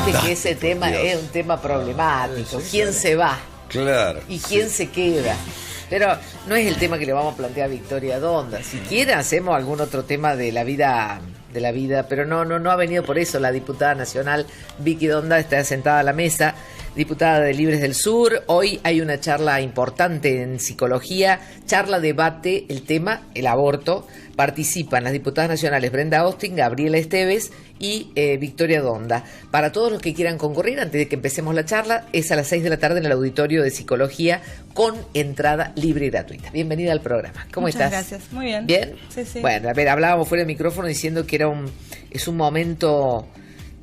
Viste que ese tema es un tema problemático. ¿Quién se va? Claro. ¿Y quién se queda? Pero no es el tema que le vamos a plantear a Victoria Donda. Si quiere hacemos algún otro tema de la vida, pero no ha venido por eso la diputada nacional Vicky Donda. Está sentada a la mesa, diputada de Libres del Sur. Hoy hay una charla importante en psicología, charla, debate, el tema, el aborto. Participan las diputadas nacionales Brenda Austin, Gabriela Esteves y Victoria Donda. Para todos los que quieran concurrir, antes de que empecemos la charla, es a las 6 de la tarde en el auditorio de psicología con entrada libre y gratuita. Bienvenida al programa. ¿Cómo estás? Muchas gracias. Muy bien. ¿Bien? Sí, sí. Bueno, a ver, hablábamos fuera del micrófono diciendo que es un momento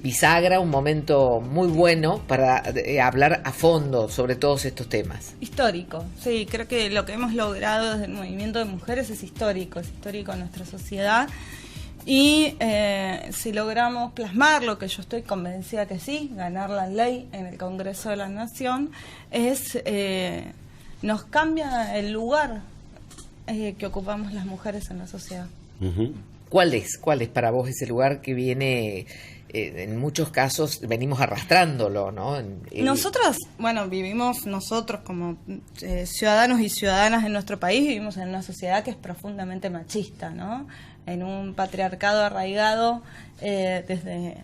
bisagra, un momento muy bueno para hablar a fondo sobre todos estos temas. Histórico, sí, creo que lo que hemos logrado desde el movimiento de mujeres es histórico en nuestra sociedad. Y si logramos plasmarlo, que yo estoy convencida que sí, ganar la ley en el Congreso de la Nación, nos cambia el lugar que ocupamos las mujeres en la sociedad. Uh-huh. ¿Cuál es para vos ese lugar que viene, en muchos casos, venimos arrastrándolo, ¿no? Nosotros, vivimos nosotros como ciudadanos y ciudadanas en nuestro país, vivimos en una sociedad que es profundamente machista, ¿no? En un patriarcado arraigado desde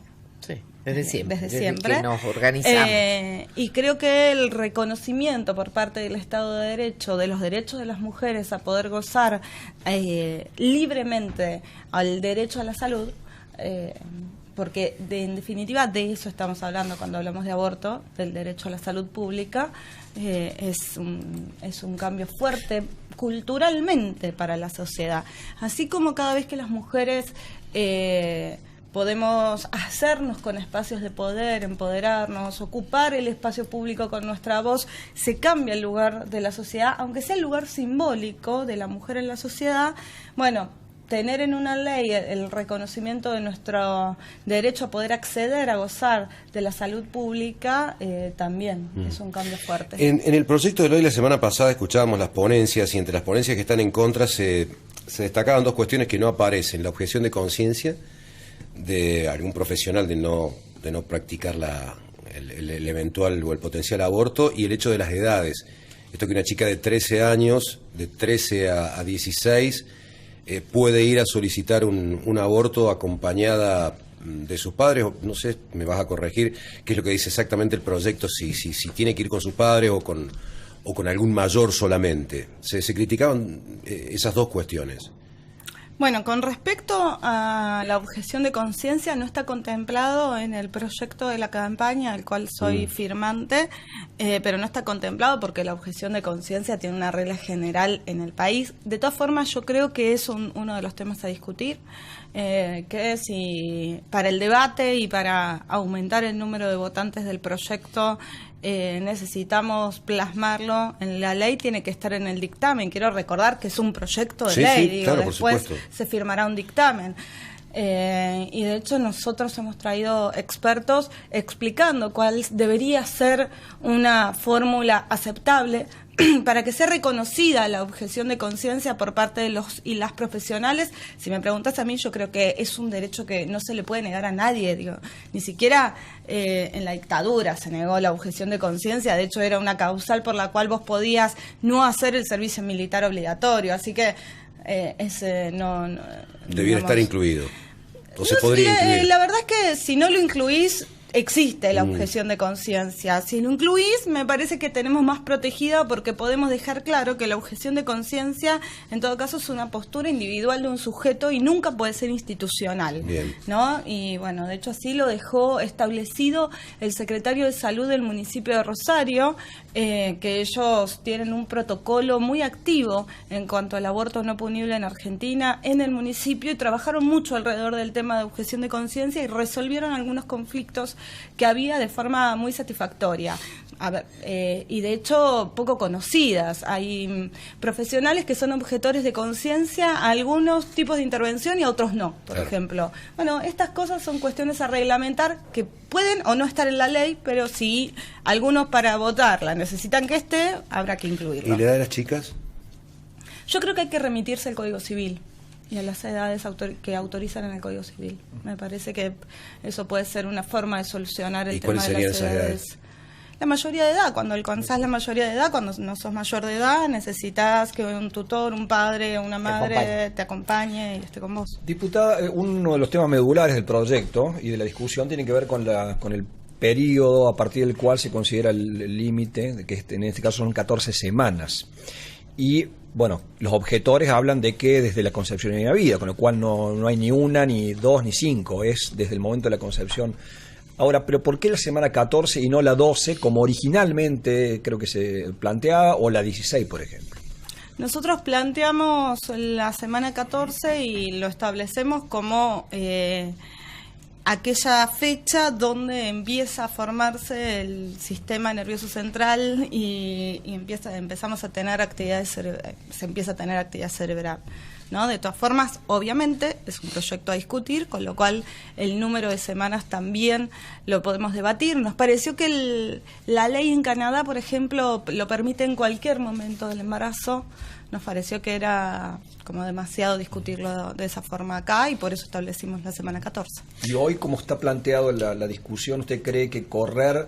siempre. Desde que nos organizamos. Y creo que el reconocimiento por parte del Estado de Derecho de los derechos de las mujeres a poder gozar libremente al derecho a la salud, porque en definitiva de eso estamos hablando cuando hablamos de aborto, del derecho a la salud pública, es un cambio fuerte culturalmente para la sociedad. Así como cada vez que las mujeres podemos hacernos con espacios de poder, empoderarnos, ocupar el espacio público con nuestra voz, se cambia el lugar de la sociedad, aunque sea el lugar simbólico de la mujer en la sociedad. Tener en una ley el reconocimiento de nuestro derecho a poder acceder a gozar de la salud pública también es un cambio fuerte. En el proyecto de ley la semana pasada escuchábamos las ponencias, y entre las ponencias que están en contra se destacaban dos cuestiones que no aparecen: la objeción de conciencia de algún profesional de no practicar el eventual o el potencial aborto, y el hecho de las edades. Esto que una chica de 13 años, de 13 a 16, puede ir a solicitar un aborto acompañada de sus padres, o no sé, me vas a corregir qué es lo que dice exactamente el proyecto, si tiene que ir con sus padres o con algún mayor solamente. Se criticaban esas dos cuestiones. Con respecto a la objeción de conciencia, no está contemplado en el proyecto de la campaña, del cual soy firmante, pero no está contemplado porque la objeción de conciencia tiene una regla general en el país. De todas formas, yo creo que es uno de los temas a discutir, que si para el debate y para aumentar el número de votantes del proyecto necesitamos plasmarlo en la ley, tiene que estar en el dictamen. Quiero recordar que es un proyecto de ley, claro, después se firmará un dictamen. Y de hecho nosotros hemos traído expertos explicando cuál debería ser una fórmula aceptable para que sea reconocida la objeción de conciencia por parte de los y las profesionales. Si me preguntas a mí, yo creo que es un derecho que no se le puede negar a nadie. Ni siquiera en la dictadura se negó la objeción de conciencia. De hecho, era una causal por la cual vos podías no hacer el servicio militar obligatorio. Así que debiera estar incluido. ¿O se podría incluir? La verdad es que si no lo incluís, existe la objeción de conciencia. Si lo incluís, me parece que tenemos más protegida, porque podemos dejar claro que la objeción de conciencia, en todo caso, es una postura individual de un sujeto y nunca puede ser institucional. Bien. ¿No? Y de hecho así lo dejó establecido el secretario de Salud del municipio de Rosario, que ellos tienen un protocolo muy activo en cuanto al aborto no punible en Argentina, en el municipio, y trabajaron mucho alrededor del tema de objeción de conciencia y resolvieron algunos conflictos que había de forma muy satisfactoria. Y de hecho poco conocidas. Hay profesionales que son objetores de conciencia a algunos tipos de intervención y a otros no, por ejemplo. Estas cosas son cuestiones a reglamentar que pueden o no estar en la ley, pero si algunos para votarla necesitan que esté, habrá que incluirlo. ¿Y la edad de las chicas? Yo creo que hay que remitirse al Código Civil. y a las edades que autorizan en el Código Civil. Me parece que eso puede ser una forma de solucionar el tema de las edades. La mayoría de edad, cuando alcanzás la mayoría de edad, cuando no sos mayor de edad, necesitas que un tutor, un padre, una madre te acompañe y esté con vos. Diputada, uno de los temas medulares del proyecto y de la discusión tiene que ver con el periodo a partir del cual se considera el límite, que en este caso son 14 semanas. Y, bueno, los objetores hablan de que desde la concepción de la vida, con lo cual no hay ni una, ni dos, ni cinco, es desde el momento de la concepción. Ahora, ¿pero por qué la semana 14 y no la 12, como originalmente creo que se planteaba, o la 16, por ejemplo? Nosotros planteamos la semana 14 y lo establecemos como aquella fecha donde empieza a formarse el sistema nervioso central y empezamos a tener se empieza a tener actividad cerebral, ¿no? De todas formas, obviamente, es un proyecto a discutir, con lo cual el número de semanas también lo podemos debatir. Nos pareció que la ley en Canadá, por ejemplo, lo permite en cualquier momento del embarazo. Nos pareció que era como demasiado discutirlo de esa forma acá y por eso establecimos la semana 14. Y hoy, como está planteado la discusión, ¿usted cree que correr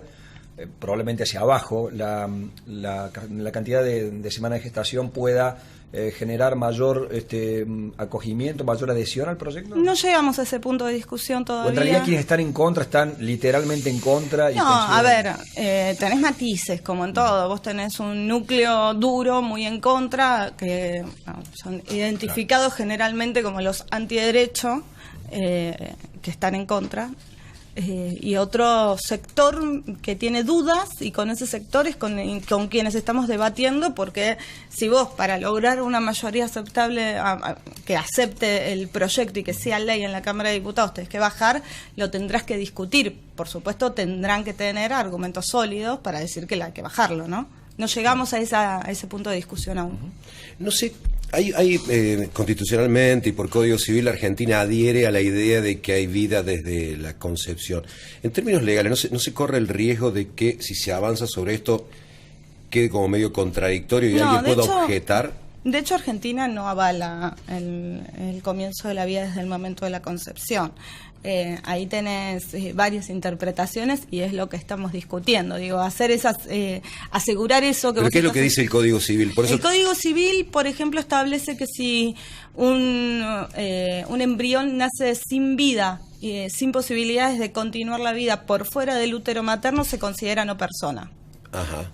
probablemente hacia abajo la cantidad de semanas de gestación pueda generar mayor acogimiento, mayor adhesión al proyecto? No llegamos a ese punto de discusión todavía. ¿O en realidad quienes están en contra están literalmente en contra? No, a ver, tenés matices, como en todo. Vos tenés un núcleo duro muy en contra, que son identificados generalmente como los antiderechos, que están en contra. Y otro sector que tiene dudas, y con ese sector es con quienes estamos debatiendo, porque si vos, para lograr una mayoría aceptable que acepte el proyecto y que sea ley en la Cámara de Diputados, tenés que bajar, lo tendrás que discutir. Por supuesto, tendrán que tener argumentos sólidos para decir que hay que bajarlo, ¿no? No llegamos a ese punto de discusión aún. No sé, hay constitucionalmente y por Código Civil, Argentina adhiere a la idea de que hay vida desde la concepción. En términos legales, ¿no se corre el riesgo de que si se avanza sobre esto quede como medio contradictorio y alguien pueda objetar? De hecho, Argentina no avala el comienzo de la vida desde el momento de la concepción. Ahí tenés varias interpretaciones y es lo que estamos discutiendo. Digo, hacer esas, asegurar eso que. ¿Pero qué es lo que dice el Código Civil? Por eso... El Código Civil, por ejemplo, establece que si un embrión nace sin vida, sin posibilidades de continuar la vida por fuera del útero materno, se considera no persona. Ajá.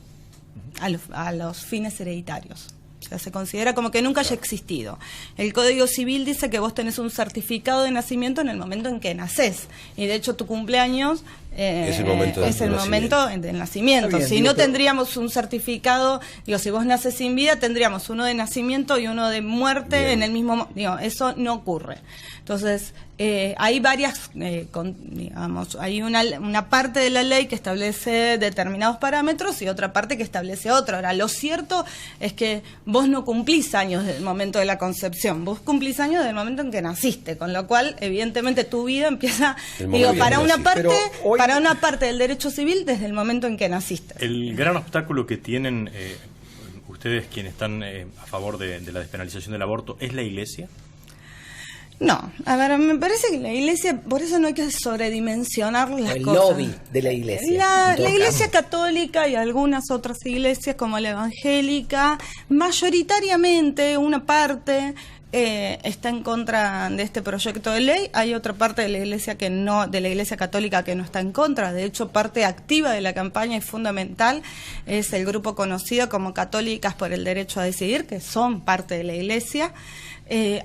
A los fines hereditarios. O sea, se considera como que nunca haya existido. El Código Civil dice que vos tenés un certificado de nacimiento en el momento en que nacés. Y de hecho tu cumpleaños es el momento del nacimiento. Bien, si no tendríamos un certificado, si vos naces sin vida, tendríamos uno de nacimiento y uno de muerte en el mismo... eso no ocurre. Entonces, hay varias, hay una parte de la ley que establece determinados parámetros y otra parte que establece otro. Ahora, lo cierto es que vos no cumplís años desde el momento de la concepción, vos cumplís años desde el momento en que naciste, con lo cual, evidentemente, tu vida empieza, para una parte del derecho civil desde el momento en que naciste. El gran obstáculo que tienen ustedes, quienes están a favor de la despenalización del aborto, ¿es la Iglesia? No, a ver, me parece que la Iglesia, por eso no hay que sobredimensionar las el cosas. El lobby de la Iglesia. La Iglesia católica y algunas otras iglesias como la evangélica, mayoritariamente una parte está en contra de este proyecto de ley. Hay otra parte de la Iglesia de la Iglesia católica que no está en contra. De hecho, parte activa de la campaña y fundamental es el grupo conocido como Católicas por el Derecho a Decidir, que son parte de la Iglesia.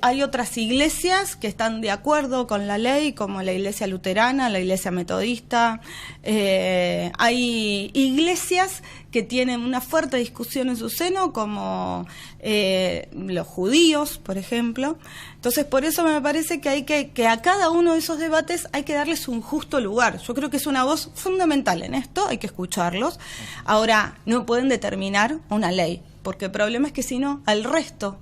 Hay otras iglesias que están de acuerdo con la ley, como la Iglesia Luterana, la Iglesia Metodista. Hay iglesias que tienen una fuerte discusión en su seno, como los judíos, por ejemplo. Entonces, por eso me parece que hay que a cada uno de esos debates hay que darles un justo lugar. Yo creo que es una voz fundamental en esto, hay que escucharlos. Ahora, no pueden determinar una ley, porque el problema es que si no, al resto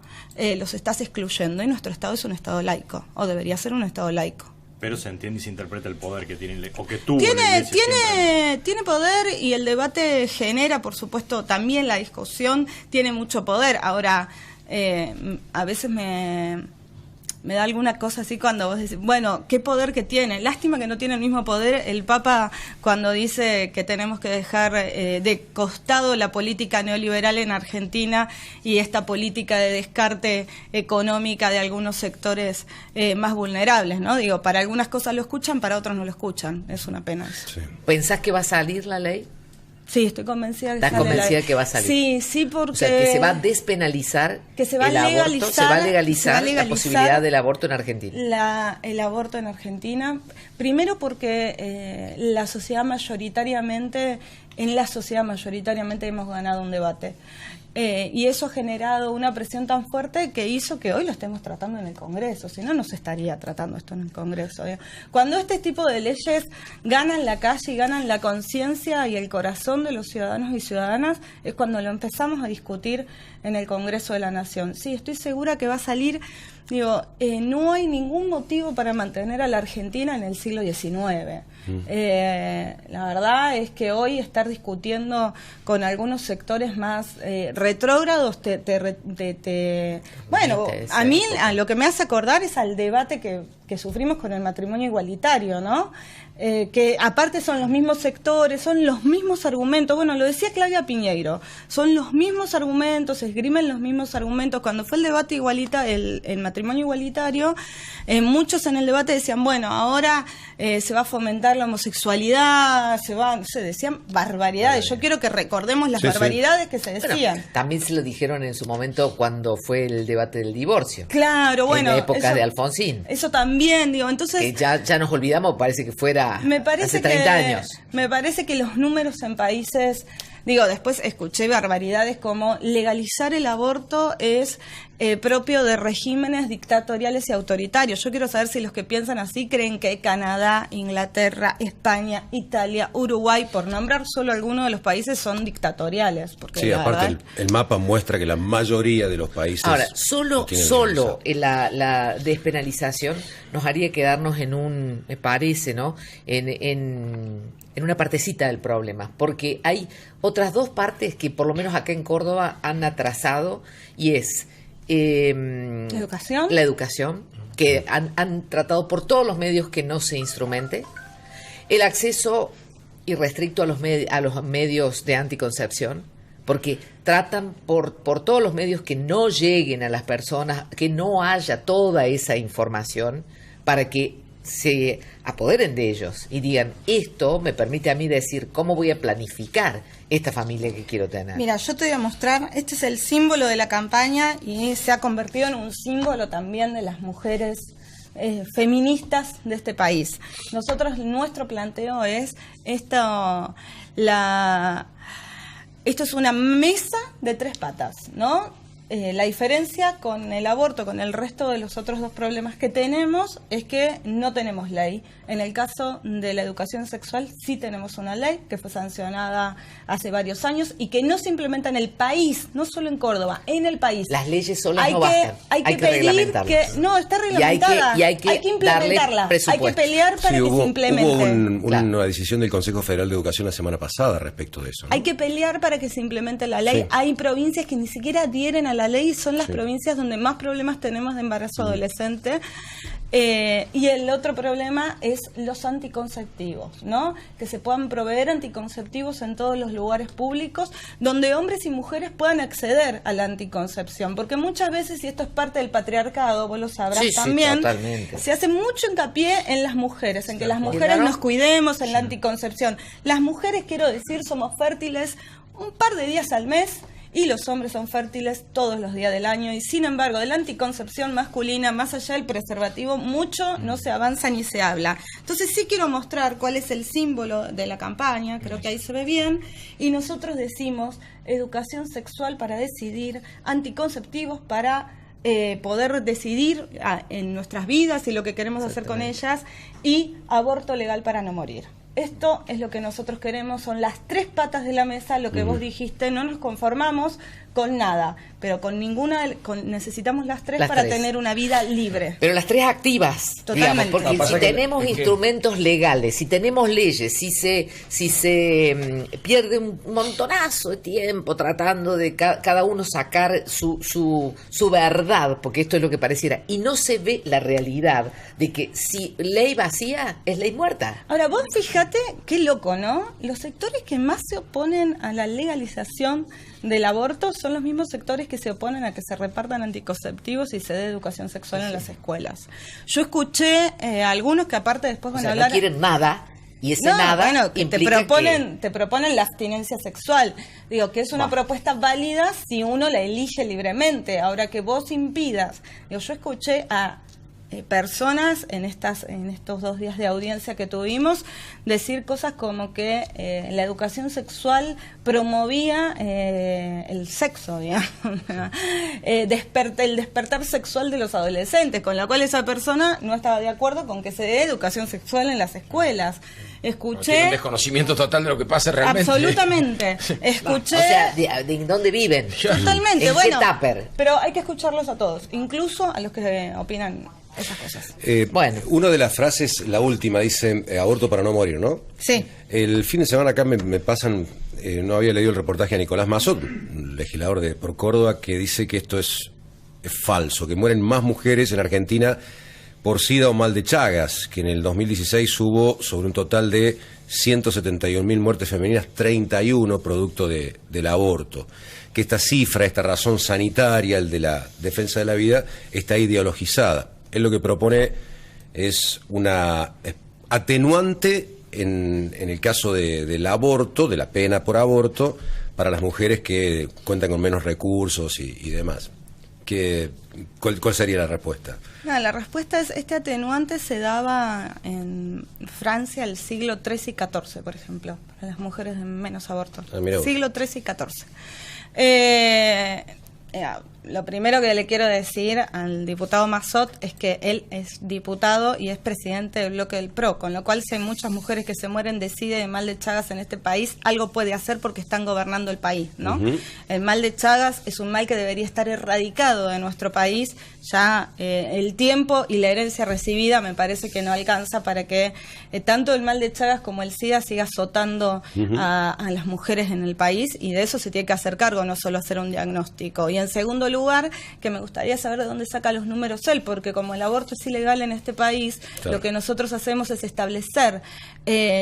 los estás excluyendo, y nuestro Estado es un Estado laico, o debería ser un Estado laico. Pero se entiende y se interpreta el poder que tiene, o que tuvo tiene poder, y el debate genera, por supuesto, también la discusión tiene mucho poder. Ahora, a veces me da alguna cosa así cuando vos decís, bueno, qué poder que tiene. Lástima que no tiene el mismo poder el Papa cuando dice que tenemos que dejar de costado la política neoliberal en Argentina y esta política de descarte económica de algunos sectores más vulnerables, ¿no? Digo, para algunas cosas lo escuchan, para otros no lo escuchan. Es una pena eso. Sí. ¿Pensás que va a salir la ley? Sí, estoy convencida que ¿Estás sale convencida la... que va a salir? Sí, sí, porque... O sea, que se va a despenalizar que se va el a aborto, legalizar, se va a legalizar, se va a legalizar la posibilidad del aborto en Argentina. El aborto en Argentina, primero porque en la sociedad mayoritariamente hemos ganado un debate. Y eso ha generado una presión tan fuerte que hizo que hoy lo estemos tratando en el Congreso, si no, no se estaría tratando esto en el Congreso. Cuando este tipo de leyes ganan la calle y ganan la conciencia y el corazón de los ciudadanos y ciudadanas, es cuando lo empezamos a discutir en el Congreso de la Nación. Sí, estoy segura que va a salir, no hay ningún motivo para mantener a la Argentina en el siglo XIX. La verdad es que hoy estar discutiendo con algunos sectores más retrógrados bueno, a mí a lo que me hace acordar es al debate que sufrimos con el matrimonio igualitario, ¿no? Que aparte son los mismos sectores, son los mismos argumentos. Bueno, lo decía Claudia Piñeiro, son los mismos argumentos, se esgrimen los mismos argumentos. Cuando fue el debate el matrimonio igualitario, muchos en el debate decían, bueno, ahora se va a fomentar la homosexualidad, se decían barbaridades. Yo quiero que recordemos las barbaridades que se decían. Bueno, también se lo dijeron en su momento cuando fue el debate del divorcio. Claro, bueno. En la época de Alfonsín. Eso también, entonces... Que ya nos olvidamos, parece que fuera hace 30 años. Me parece que los números en países... después escuché barbaridades como legalizar el aborto es propio de regímenes dictatoriales y autoritarios. Yo quiero saber si los que piensan así creen que Canadá, Inglaterra, España, Italia, Uruguay, por nombrar solo algunos de los países, son dictatoriales. Porque sí, aparte el mapa muestra que la mayoría de los países... Ahora, solo la despenalización nos haría quedarnos me parece, ¿no? En una partecita del problema, porque hay otras dos partes que por lo menos acá en Córdoba han atrasado, y es la educación, que han tratado por todos los medios que no se instrumente, el acceso irrestricto a los medios de anticoncepción, porque tratan por todos los medios que no lleguen a las personas, que no haya toda esa información para que se apoderen de ellos y digan, esto me permite a mí decir cómo voy a planificar esta familia que quiero tener. Mira, yo te voy a mostrar, este es el símbolo de la campaña y se ha convertido en un símbolo también de las mujeres feministas de este país. Nuestro planteo es esto es una mesa de 3 patas, ¿no? La diferencia con el aborto, con el resto de los otros 2 problemas que tenemos, es que no tenemos ley. En el caso de la educación sexual sí tenemos una ley que fue sancionada hace varios años y que no se implementa en el país, no solo en Córdoba, en el país. Las leyes solas no bastan. Hay que pedir que... No, está reglamentada. Y hay que implementarla. Hay que pelear para que se implemente. Hubo una decisión del Consejo Federal de Educación la semana pasada respecto de eso, ¿no? Hay que pelear para que se implemente la ley. Sí. Hay provincias que ni siquiera adhieren a la ley y son las provincias donde más problemas tenemos de embarazo adolescente. Y el otro problema es los anticonceptivos, ¿no? Que se puedan proveer anticonceptivos en todos los lugares públicos donde hombres y mujeres puedan acceder a la anticoncepción, porque muchas veces, y esto es parte del patriarcado, vos lo sabrás también, se hace mucho hincapié en las mujeres, en que las mujeres nos cuidemos en la anticoncepción. Las mujeres, quiero decir, somos fértiles un par de días al mes, y los hombres son fértiles todos los días del año, y sin embargo de la anticoncepción masculina, más allá del preservativo, mucho no se avanza ni se habla. Entonces sí quiero mostrar cuál es el símbolo de la campaña, creo que ahí se ve bien, y nosotros decimos educación sexual para decidir, anticonceptivos para poder decidir en nuestras vidas y lo que queremos hacer con ellas, y aborto legal para no morir. Esto es lo que nosotros queremos, son las 3 patas de la mesa, lo que vos dijiste, no nos conformamos con nada, pero con ninguna, necesitamos las tres Las para tres. tener una vida libre. Pero las tres activas, digamos, Totalmente. porque No, pasa si que- tenemos es que- instrumentos legales, si tenemos leyes, si se pierde un montonazo de tiempo tratando de cada uno sacar su verdad, porque esto es lo que pareciera, y no se ve la realidad de que si ley vacía es ley muerta. Ahora, vos fíjate qué loco, ¿no? Los sectores que más se oponen a la legalización del aborto son los mismos sectores que se oponen a que se repartan anticonceptivos y se dé educación sexual en las escuelas. Yo escuché a algunos que aparte después O van sea, a hablar... no quieren nada, y ese No, nada bueno, que te implica proponen la abstinencia sexual. Digo, que es una propuesta válida si uno la elige libremente. Ahora que vos impidas. Digo, yo escuché a personas en estos 2 días de audiencia que tuvimos decir cosas como que la educación sexual promovía el sexo, digamos, el despertar sexual de los adolescentes, con la cual esa persona no estaba de acuerdo con que se dé educación sexual en las escuelas. Tiene Escuché un desconocimiento total de lo que pasa realmente. absolutamente, escuché O sea, ¿de dónde viven? totalmente, ¿En bueno, qué tupper? pero hay que escucharlos a todos, incluso a los que opinan esas cosas. Bueno. Una de las frases, la última, dice aborto para no morir, ¿no? Sí. El fin de semana acá me pasan, no había leído el reportaje a Nicolás Mazot, legislador por Córdoba, que dice que esto es falso, que mueren más mujeres en Argentina por SIDA o mal de Chagas, que en el 2016 hubo sobre un total de 171.000 muertes femeninas, 31 producto del aborto. Que esta cifra, esta razón sanitaria, el de la defensa de la vida, está ideologizada. Él lo que propone es una atenuante en el caso del aborto, de la pena por aborto, para las mujeres que cuentan con menos recursos y demás. ¿Cuál sería la respuesta? No, la respuesta es, este atenuante se daba en Francia el siglo XIII y XIV, por ejemplo, para las mujeres de menos aborto. Ah, mira vos. Siglo XIII y XIV. Lo primero que le quiero decir al diputado Mazot es que él es diputado y es presidente del bloque del PRO, con lo cual si hay muchas mujeres que se mueren de SIDA y de mal de Chagas en este país, algo puede hacer porque están gobernando el país, ¿no? El mal de Chagas es un mal que debería estar erradicado de nuestro país. Ya el tiempo y la herencia recibida me parece que no alcanza para que tanto el mal de Chagas como el SIDA siga azotando a las mujeres en el país, y de eso se tiene que hacer cargo, no solo hacer un diagnóstico. Y en segundo lugar, que me gustaría saber de dónde saca los números él, porque como el aborto es ilegal en este país, claro, lo que nosotros hacemos es establecer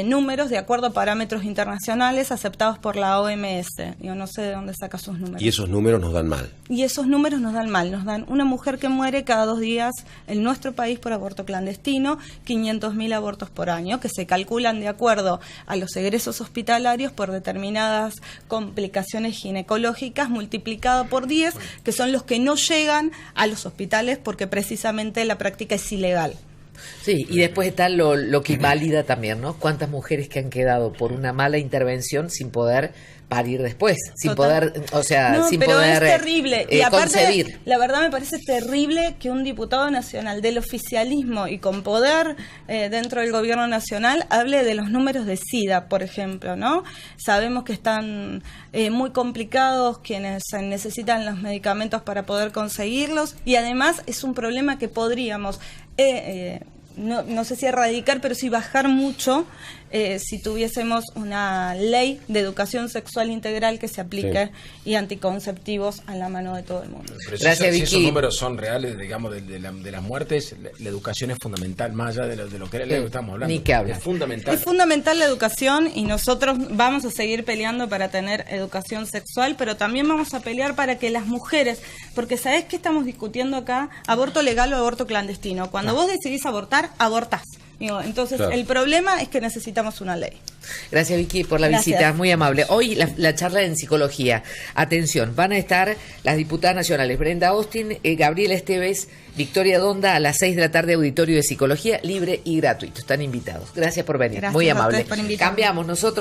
números de acuerdo a parámetros internacionales aceptados por la OMS. Yo no sé de dónde saca sus números. Y esos números nos dan mal. Y esos números nos dan mal, nos dan una mujer que muere cada 2 días en nuestro país por aborto clandestino, 500.000 abortos por año, que se calculan de acuerdo a los egresos hospitalarios por determinadas complicaciones ginecológicas, multiplicado por 10, que son los que no llegan a los hospitales porque precisamente la práctica es ilegal. Sí, y después está lo que invalida también, ¿no? Cuántas mujeres que han quedado por una mala intervención sin poder parir después, sin Total. poder, o sea, No, sin pero poder es terrible. Y aparte, concebir. la verdad me parece terrible que un diputado nacional del oficialismo y con poder dentro del gobierno nacional hable de los números de SIDA, por ejemplo, ¿no? Sabemos que están muy complicados quienes necesitan los medicamentos para poder conseguirlos, y además es un problema que podríamos no sé si erradicar, pero sí bajar mucho si tuviésemos una ley de educación sexual integral que se aplique, y anticonceptivos a la mano de todo el mundo. Pero si Gracias, esos Vicky. números son reales, digamos, de las muertes, la educación es fundamental, más allá de lo que estamos hablando. Ni que hablar. Es fundamental. Es fundamental la educación, y nosotros vamos a seguir peleando para tener educación sexual, pero también vamos a pelear para que las mujeres, porque ¿sabés qué estamos discutiendo acá? Aborto legal o aborto clandestino. Cuando vos decidís abortar, abortás. Digo, entonces, Claro. el problema es que necesitamos una ley. Gracias, Vicky, por la Gracias. visita, muy amable. Hoy la charla en psicología. Atención, van a estar las diputadas nacionales Brenda Austin, Gabriela Esteves, Victoria Donda a las 6 de la tarde, auditorio de psicología libre y gratuito. Están invitados. Gracias por venir, Gracias muy a amable. ustedes por invitarme. Cambiamos nosotros.